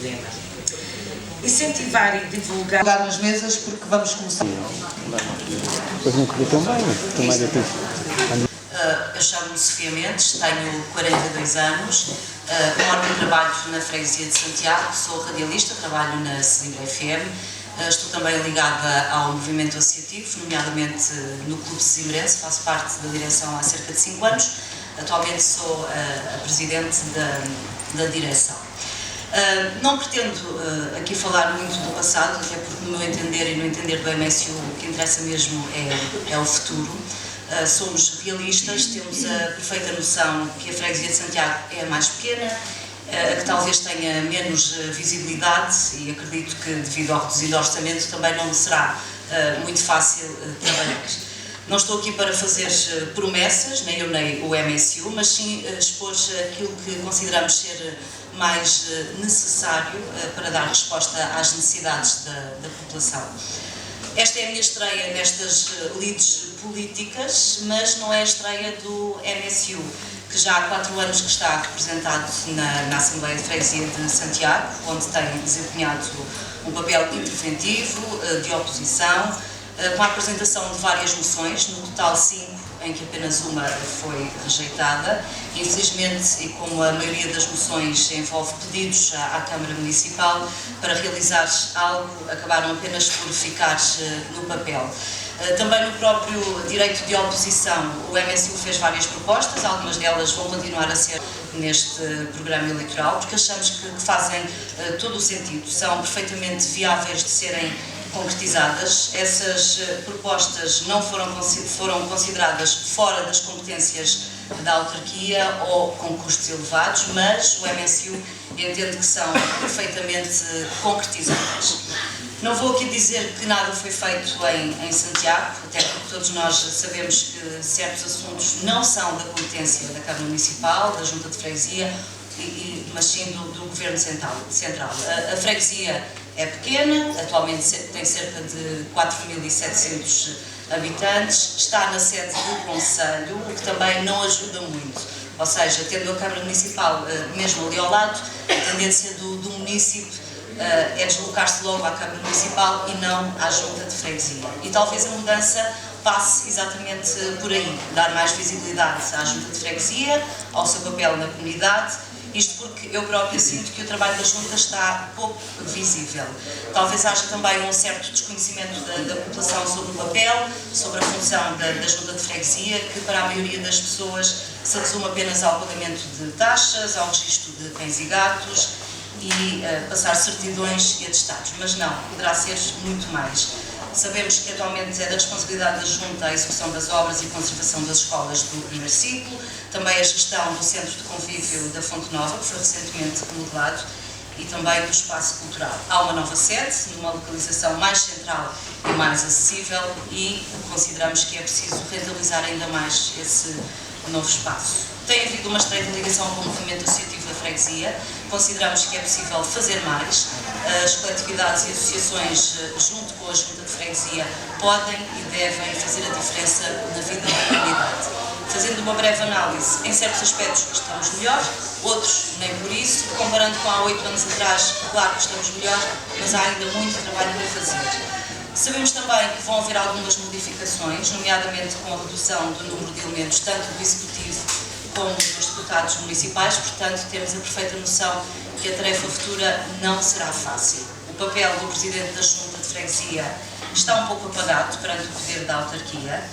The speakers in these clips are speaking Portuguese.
problema. Incentivar e divulgar nas mesas porque vamos começar. Pois não correu tão bem, tomara tudo. Eu chamo-me Sofia Mendes, tenho 42 anos, moro e trabalho na Freguesia de Santiago, sou radialista, trabalho na Sesimbra FM, estou também ligada ao movimento associativo, nomeadamente no Clube Sesimbrense, faço parte da direção há cerca de 5 anos, atualmente sou a presidente da direção. Não pretendo aqui falar muito do passado, até porque no meu entender e no entender do MSU o que interessa mesmo é o futuro. Somos realistas, temos a perfeita noção que a Freguesia de Santiago é a mais pequena, a que talvez tenha menos visibilidade e acredito que devido ao reduzido orçamento também não será muito fácil trabalhar. Não estou aqui para fazer promessas, nem eu nem o MSU, mas sim expor aquilo que consideramos ser mais necessário para dar resposta às necessidades da população. Esta é a minha estreia nestas lides políticas, mas não é a estreia do MSU, que já há 4 anos que está representado na Assembleia de Freguesia de Santiago, onde tem desempenhado um papel interventivo, de oposição, com a apresentação de várias moções, no total 5, em que apenas uma foi rejeitada. Infelizmente, e como a maioria das moções envolve pedidos à Câmara Municipal para realizar algo, acabaram apenas por ficar no papel. Também no próprio direito de oposição, o MSU fez várias propostas, algumas delas vão continuar a ser neste programa eleitoral, porque achamos que fazem todo o sentido, são perfeitamente viáveis de serem concretizadas. Essas propostas não foram consideradas fora das competências da autarquia ou com custos elevados, mas o MSU entende que são perfeitamente concretizáveis. Não vou aqui dizer que nada foi feito em Santiago, até porque todos nós sabemos que certos assuntos não são da competência da Câmara Municipal, da Junta de Freguesia, mas sim do Governo Central. A freguesia é pequena, atualmente tem cerca de 4.700 habitantes, está na sede do Conselho, o que também não ajuda muito. Ou seja, tendo a Câmara Municipal mesmo ali ao lado, a tendência do município é deslocar-se logo à Câmara Municipal e não à Junta de Freguesia. E talvez a mudança passe exatamente por aí, dar mais visibilidade à Junta de Freguesia, ao seu papel na comunidade. Isto porque eu própria sinto que o trabalho da Junta está pouco visível. Talvez haja também um certo desconhecimento da população sobre o papel, sobre a função da Junta de Freguesia, que para a maioria das pessoas se resume apenas ao pagamento de taxas, ao registro de cães e gatos e passar certidões e atestados. Mas não, poderá ser muito mais. Sabemos que atualmente é da responsabilidade da Junta a execução das obras e conservação das escolas do primeiro ciclo, também a gestão do Centro de Convívio da Fonte Nova, que foi recentemente remodelado, e também do espaço cultural. Há uma nova sede, numa localização mais central e mais acessível, e consideramos que é preciso rentabilizar ainda mais esse novo espaço. Tem havido uma estreita ligação com o movimento associativo da freguesia, consideramos que é possível fazer mais. As coletividades e associações, junto com a Junta de Freguesia, podem e devem fazer a diferença na vida da comunidade. Fazendo uma breve análise, em certos aspectos estamos melhor, outros nem por isso. Comparando com há 8 anos atrás, claro que estamos melhor, mas há ainda muito trabalho para fazer. Sabemos também que vão haver algumas modificações, nomeadamente com a redução do número de elementos, tanto do Executivo como dos deputados municipais, portanto temos a perfeita noção que a tarefa futura não será fácil. O papel do Presidente da Junta de Freguesia está um pouco apagado perante o poder da autarquia,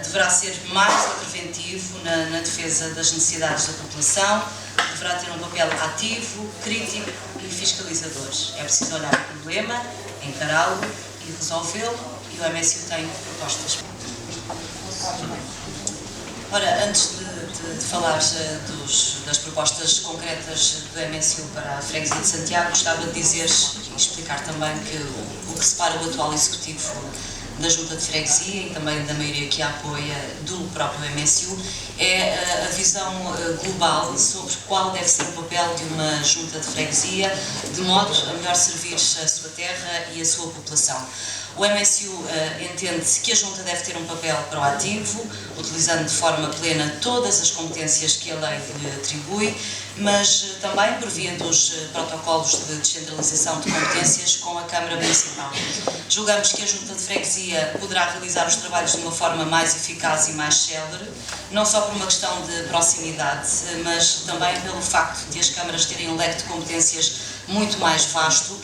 deverá ser mais interventivo na defesa das necessidades da população, deverá ter um papel ativo, crítico e fiscalizador. É preciso olhar o problema, encará-lo e resolvê-lo, e o MSU tem propostas. Ora, antes de falar das propostas concretas do MSU para a Freguesia de Santiago, gostava de dizer e explicar também que o que separa o atual Executivo da Junta de Freguesia e também da maioria que a apoia do próprio MSU é a visão global sobre qual deve ser o papel de uma Junta de Freguesia de modo a melhor servir a sua terra e a sua população. O MSU entende que a Junta deve ter um papel proativo, utilizando de forma plena todas as competências que a lei lhe atribui, mas também por via dos protocolos de descentralização de competências com a Câmara Municipal. Julgamos que a Junta de Freguesia poderá realizar os trabalhos de uma forma mais eficaz e mais célere, não só por uma questão de proximidade, mas também pelo facto de as câmaras terem um leque de competências muito mais vasto,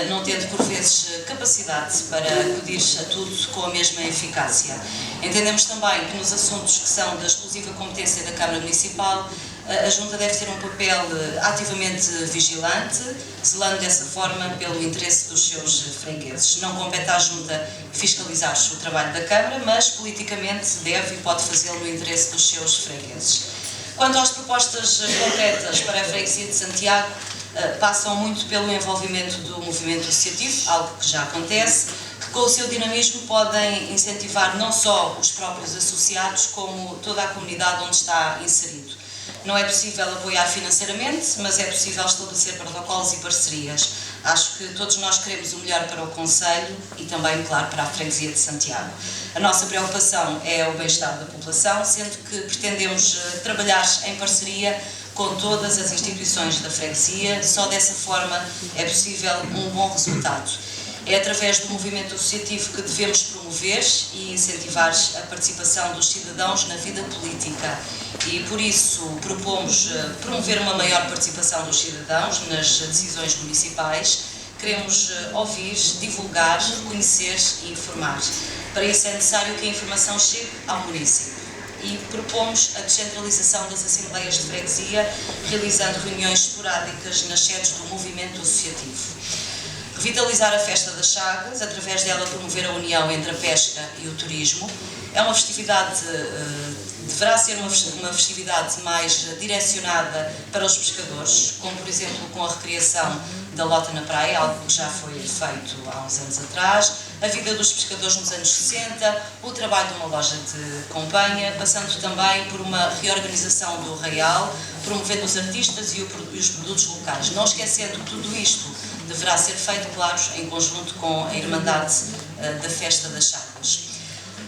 não tendo por vezes capacidade para acudir a tudo com a mesma eficácia. Entendemos também que nos assuntos que são da exclusiva competência da Câmara Municipal, a Junta deve ter um papel ativamente vigilante, zelando dessa forma pelo interesse dos seus fregueses. Não compete à Junta fiscalizar o trabalho da Câmara, mas politicamente deve e pode fazê-lo no interesse dos seus fregueses. Quanto às propostas concretas para a Freguesia de Santiago, passam muito pelo envolvimento do movimento associativo, algo que já acontece, que com o seu dinamismo podem incentivar não só os próprios associados, como toda a comunidade onde está inserido. Não é possível apoiar financeiramente, mas é possível estabelecer protocolos e parcerias. Acho que todos nós queremos o melhor para o Concelho e também, claro, para a Freguesia de Santiago. A nossa preocupação é o bem-estar da população, sendo que pretendemos trabalhar em parceria com todas as instituições da freguesia. Só dessa forma é possível um bom resultado. É através do movimento associativo que devemos promover e incentivar a participação dos cidadãos na vida política e, por isso, propomos promover uma maior participação dos cidadãos nas decisões municipais. Queremos ouvir, divulgar, reconhecer e informar. Para isso é necessário que a informação chegue ao município. E propomos a descentralização das Assembleias de Freguesia, realizando reuniões esporádicas nas sedes do movimento associativo. Revitalizar a Festa das Chagas, através dela promover a união entre a pesca e o turismo. É uma festividade, deverá ser uma festividade mais direcionada para os pescadores, como por exemplo com a recriação da lota na praia, algo que já foi feito há uns anos atrás, a vida dos pescadores nos anos 60, o trabalho de uma loja de companhia, passando também por uma reorganização do arraial, promovendo os artistas e os produtos locais. Não esquecendo que tudo isto deverá ser feito, claro, em conjunto com a Irmandade da Festa das Chagas.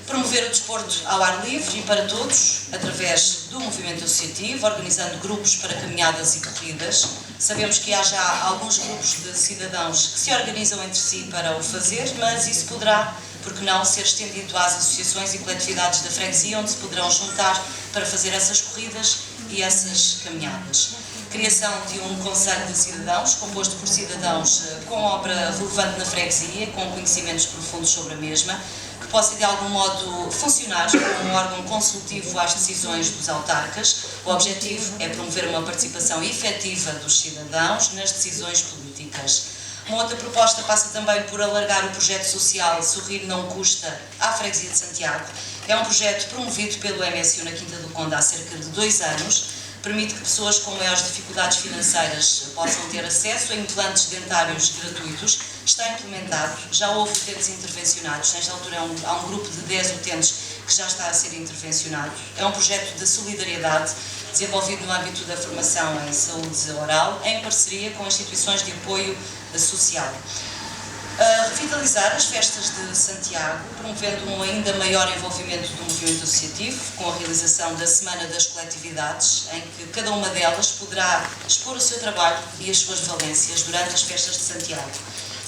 Promover o desporto ao ar livre e para todos, através do movimento associativo, organizando grupos para caminhadas e corridas. Sabemos que há já alguns grupos de cidadãos que se organizam entre si para o fazer, mas isso poderá, porque não, ser estendido às associações e coletividades da freguesia, onde se poderão juntar para fazer essas corridas e essas caminhadas. Criação de um Conselho de Cidadãos, composto por cidadãos com obra relevante na freguesia, com conhecimentos profundos sobre a mesma, que possa de algum modo funcionar como um órgão consultivo às decisões dos autarcas. O objetivo é promover uma participação efetiva dos cidadãos nas decisões políticas. Uma outra proposta passa também por alargar o projeto social Sorrir Não Custa à Freguesia de Santiago. É um projeto promovido pelo MSU na Quinta do Conde há cerca de 2 anos. Permite que pessoas com maiores dificuldades financeiras possam ter acesso a implantes dentários gratuitos. Está implementado, já houve utentes intervencionados, nesta altura há um grupo de 10 utentes que já está a ser intervencionado. É um projeto de solidariedade desenvolvido no âmbito da formação em saúde oral, em parceria com instituições de apoio social. Revitalizar as festas de Santiago, promovendo um ainda maior envolvimento do movimento associativo, com a realização da Semana das Coletividades, em que cada uma delas poderá expor o seu trabalho e as suas valências durante as festas de Santiago.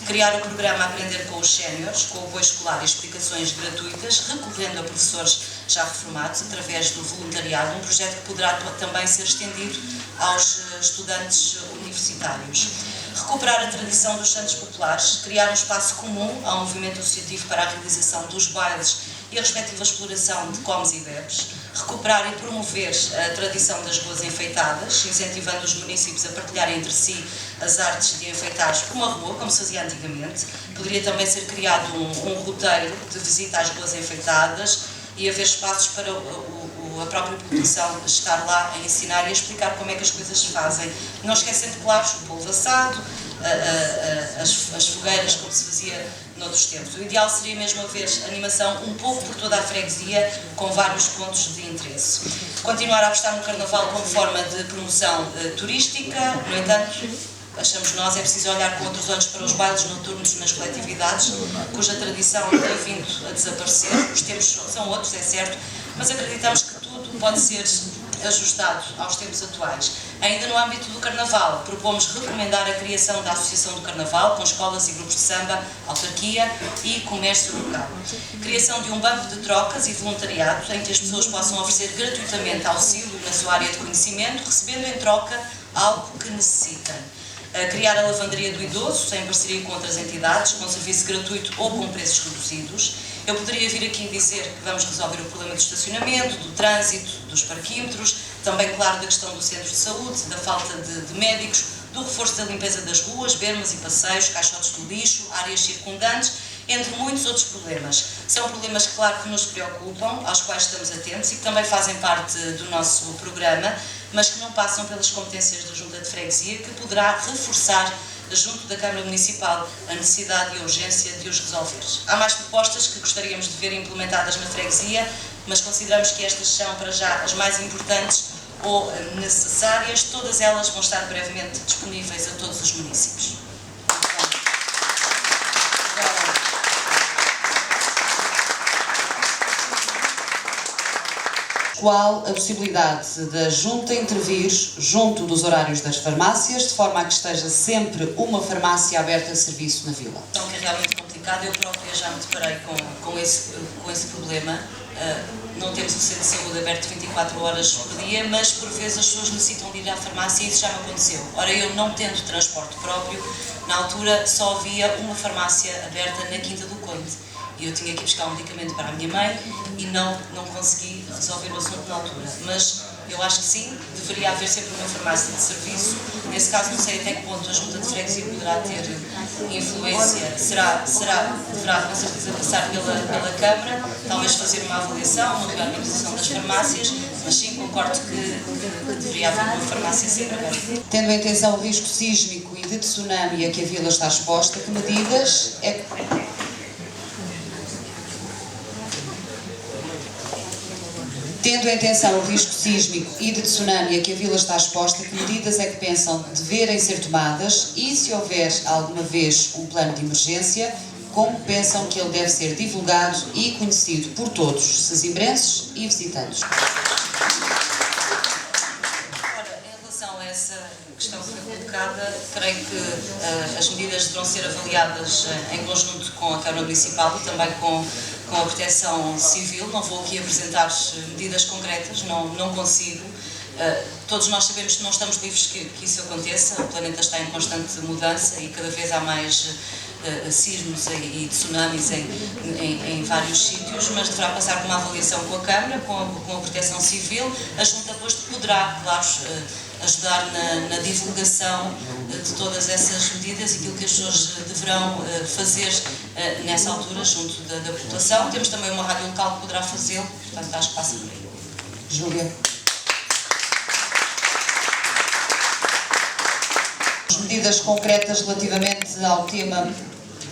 Criar o programa Aprender com os Séniores, com o apoio escolar e explicações gratuitas, recorrendo a professores já reformados, através do voluntariado, um projeto que poderá também ser estendido aos estudantes universitários. Recuperar a tradição dos Santos Populares, criar um espaço comum ao movimento associativo para a realização dos bailes e a respectiva exploração de comes e bebes. Recuperar e promover a tradição das ruas enfeitadas, incentivando os municípios a partilharem entre si as artes de enfeitar uma rua, como se fazia antigamente. Poderia também ser criado um roteiro de visita às ruas enfeitadas e haver espaços para a própria população estar lá a ensinar e a explicar como é que as coisas se fazem. Não esquecendo, claro, o polvo assado, as fogueiras, como se fazia noutros tempos. O ideal seria mesmo haver animação um pouco por toda a freguesia, com vários pontos de interesse. Continuar a apostar no Carnaval como forma de promoção turística, no entanto, achamos nós, é preciso olhar com outros olhos para os bailes noturnos nas coletividades, cuja tradição tem vindo a desaparecer. Os tempos são outros, é certo, mas acreditamos que tudo pode ser ajustado aos tempos atuais. Ainda no âmbito do Carnaval, propomos recomendar a criação da Associação do Carnaval, com escolas e grupos de samba, autarquia e comércio local. Criação de um banco de trocas e voluntariado, em que as pessoas possam oferecer gratuitamente auxílio na sua área de conhecimento, recebendo em troca algo que necessitem. Criar a lavanderia do idoso, em parceria com outras entidades, com serviço gratuito ou com preços reduzidos. Eu poderia vir aqui dizer que vamos resolver o problema do estacionamento, do trânsito, dos parquímetros, também, claro, da questão do centro de saúde, da falta de médicos, do reforço da limpeza das ruas, bermas e passeios, caixotes do lixo, áreas circundantes, entre muitos outros problemas. São problemas, claro, que nos preocupam, aos quais estamos atentos e que também fazem parte do nosso programa, mas que não passam pelas competências da Junta de Freguesia, que poderá reforçar, junto da Câmara Municipal, a necessidade e a urgência de os resolver. Há mais propostas que gostaríamos de ver implementadas na freguesia, mas consideramos que estas são, para já, as mais importantes ou necessárias. Todas elas vão estar brevemente disponíveis a todos os municípios. Qual a possibilidade da Junta intervir junto dos horários das farmácias, de forma a que esteja sempre uma farmácia aberta a serviço na vila? Então, que é realmente complicado, eu própria já me deparei com esse problema. Não temos o centro de saúde aberto 24 horas por dia, mas por vezes as pessoas necessitam de ir à farmácia e isso já me aconteceu. Ora, eu não tendo transporte próprio, na altura só havia uma farmácia aberta na Quinta do Conde. E eu tinha que ir buscar um medicamento para a minha mãe e não consegui resolver o assunto na altura. Mas eu acho que sim, deveria haver sempre uma farmácia de serviço. Nesse caso, não sei até que ponto a Junta de Freguesia poderá ter influência. Deverá com certeza passar pela Câmara, talvez fazer uma avaliação, uma reorganização das farmácias, mas sim, concordo que deveria haver uma farmácia sempre aberta. Tendo em atenção o risco sísmico e de tsunami a que a vila está exposta, que medidas é que... Tendo em atenção o risco sísmico e de tsunami a que a vila está exposta, que medidas é que pensam deverem ser tomadas e, se houver alguma vez um plano de emergência, como pensam que ele deve ser divulgado e conhecido por todos, sesimbrenses e visitantes? Ora, em relação a essa questão que foi colocada, creio que as medidas deverão ser avaliadas em conjunto com a Câmara Municipal e também com a Proteção Civil. Não vou aqui apresentar medidas concretas, não consigo. Todos nós sabemos que não estamos livres que isso aconteça, o planeta está em constante mudança e cada vez há mais sismos e tsunamis em vários sítios, mas deverá passar por uma avaliação com a Câmara, com a Proteção Civil. A Junta depois poderá, claro, ajudar na divulgação de todas essas medidas e aquilo que as pessoas deverão fazer nessa altura junto da população. Temos também uma rádio local que poderá fazê-lo, portanto acho que passa por aí. Júlia. As medidas concretas relativamente ao tema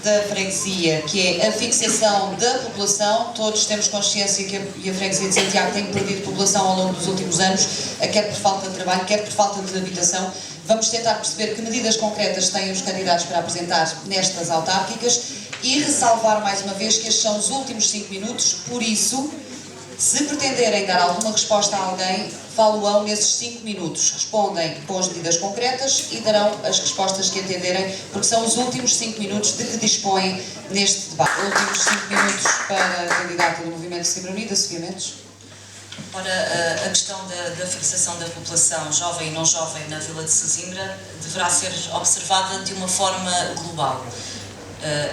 da freguesia, que é a fixação da população. Todos temos consciência que a freguesia de Santiago tem perdido população ao longo dos últimos anos, quer por falta de trabalho, quer por falta de habitação. Vamos tentar perceber que medidas concretas têm os candidatos para apresentar nestas autárquicas e ressalvar mais uma vez que estes são os últimos 5 minutos, por isso, se pretenderem dar alguma resposta a alguém, falo-ão nesses 5 minutos. Respondem com as medidas concretas e darão as respostas que entenderem, porque são os últimos 5 minutos de que dispõem neste debate. Últimos 5 minutos para a candidata do Movimento de Setembro Unido, Sofia Mendes. Ora, a questão da fixação da população jovem e não jovem na Vila de Sesimbra deverá ser observada de uma forma global.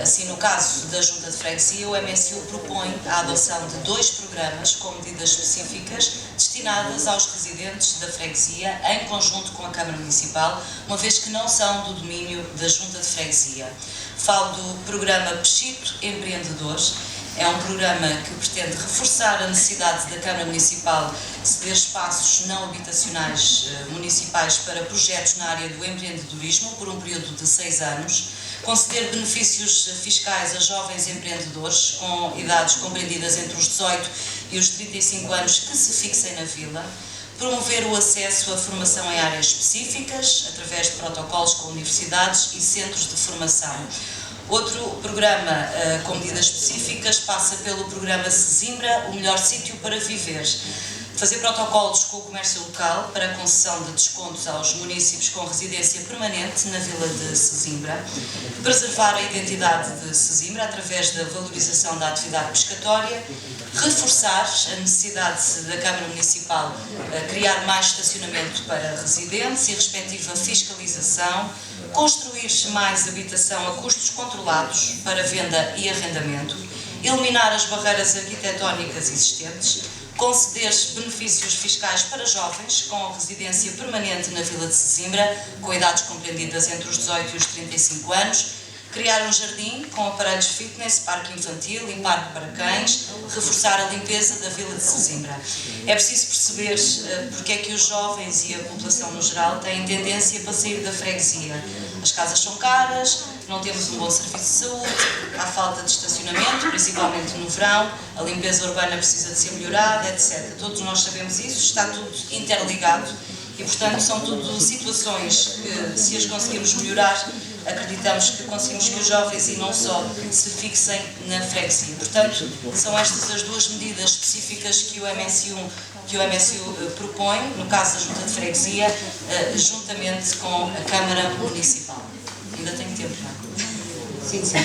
Assim, no caso da Junta de Freguesia, o MSU propõe a adoção de 2 programas com medidas específicas destinadas aos residentes da freguesia, em conjunto com a Câmara Municipal, uma vez que não são do domínio da Junta de Freguesia. Falo do programa Pechito Empreendedores. É um programa que pretende reforçar a necessidade da Câmara Municipal de ceder espaços não habitacionais municipais para projetos na área do empreendedorismo por um período de 6 anos, conceder benefícios fiscais a jovens empreendedores com idades compreendidas entre os 18 e os 35 anos que se fixem na vila, promover o acesso à formação em áreas específicas, através de protocolos com universidades e centros de formação. Outro programa com medidas específicas passa pelo programa Sesimbra, o melhor sítio para viver. Fazer protocolos com o comércio local para a concessão de descontos aos municípios com residência permanente na vila de Sesimbra. Preservar a identidade de Sesimbra através da valorização da atividade pescatória. Reforçar a necessidade da Câmara Municipal criar mais estacionamento para residentes e respectiva fiscalização. Construir mais habitação a custos controlados para venda e arrendamento. Eliminar as barreiras arquitetónicas existentes. Conceder benefícios fiscais para jovens com residência permanente na vila de Sesimbra, com idades compreendidas entre os 18 e os 35 anos, criar um jardim com aparelhos fitness, parque infantil e parque para cães, reforçar a limpeza da vila de Sesimbra. É preciso perceber porque é que os jovens e a população no geral têm tendência para sair da freguesia. As casas são caras, não temos um bom serviço de saúde, há falta de estacionamento, principalmente no verão, a limpeza urbana precisa de ser melhorada, etc. Todos nós sabemos isso, está tudo interligado e, portanto, são tudo situações que, se as conseguirmos melhorar, acreditamos que conseguimos que os jovens e não só se fixem na freguesia. Portanto, são estas as duas medidas específicas que o MSU propõe, no caso da Junta de Freguesia, juntamente com a Câmara Municipal. Ainda tenho tempo, não é? Sim, sim.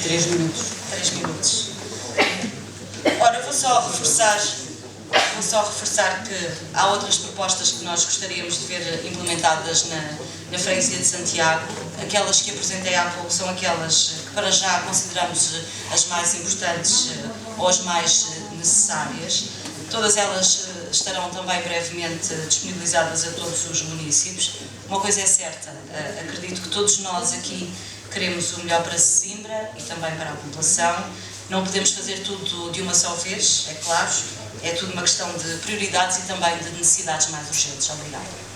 3 minutos. 3 minutos. Ora, vou só reforçar que há outras propostas que nós gostaríamos de ver implementadas na Freguesia de Santiago. Aquelas que apresentei há pouco são aquelas que para já consideramos as mais importantes ou as mais necessárias. Todas elas estarão também brevemente disponibilizadas a todos os municípios. Uma coisa é certa, acredito que todos nós aqui queremos o melhor para Sesimbra e também para a população. Não podemos fazer tudo de uma só vez, é claro. É tudo uma questão de prioridades e também de necessidades mais urgentes. Obrigada.